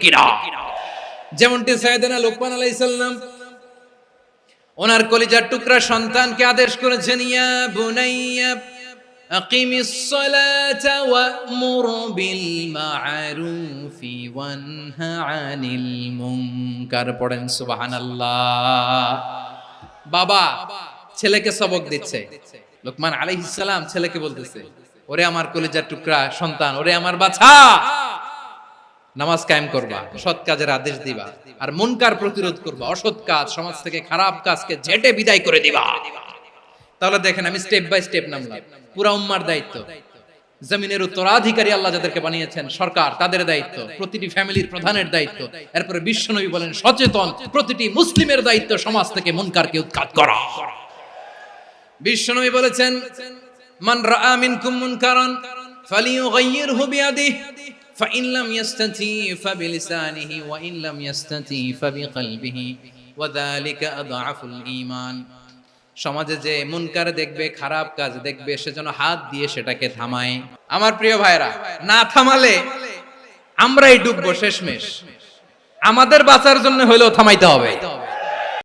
কিনা? যেমনটি সাইয়েদনা লোকমান আলাইহিস সালাম ওনার কলিজার টুকরা সন্তানকে আদেশ করেছেন, ইয়া বুনাইয়া আকিমিস সালাতা ওয়া'মুর বিল মা'রুফি ওয়ানহা আনিল মুনকার। পড়েন সুবহানাল্লাহ। বাবা ছেলেকে সবক দিচ্ছে, লোকমান আলাইহিস সালাম ছেলেকে বলতেছে, ওরে আমার কলিজার টুকরা সন্তান, ওরে আমার বাছা, নামাজ কায়েম করবা, সৎ কাজের আদেশ দিবা, আর মুনকার প্রতিরোধ করবা, অসৎ কাজ, সমাজ থেকে খারাপ কাজকে ঝেঁটে বিদায় করে দিবা। তাহলে দেখেন আমি স্টেপ বাই স্টেপ নামলাম। পুরা উম্মার দায়িত্ব, জমিনের উত্তরাধিকারী আল্লাহ যাদেরকে বানিয়েছেন সরকার, তাদের দায়িত্ব, প্রতিটি ফ্যামিলির প্রধানের দায়িত্ব, এরপরে বিশ্বনবী বলেন সচেতন প্রতিটি মুসলিমের দায়িত্ব সমাজ থেকে মুনকারকে উৎখাত করা। বিশ্বনবী বলেছেন, মান রাআ মিনকুম মুনকারান ফালিয়ুগাইয়িরহু বিয়াদিহি ফাইন লাম ইয়াস্তাতি ফাবিলিসানিহি ওয়া ইন লাম ইয়াস্তাতি ফাবিকলবিহি ওয়া যালিকা আযআফুল ঈমান। সমাজে যে মুনকার দেখবে, খারাপ কাজ দেখবে, সে যেন হাত দিয়ে সেটাকে থামায়। আমার প্রিয় ভাইরা, না থামালে আমরাই ডুববো শেষমেশ। আমাদের বাঁচার জন্য হইলেও থামাইতে হবে।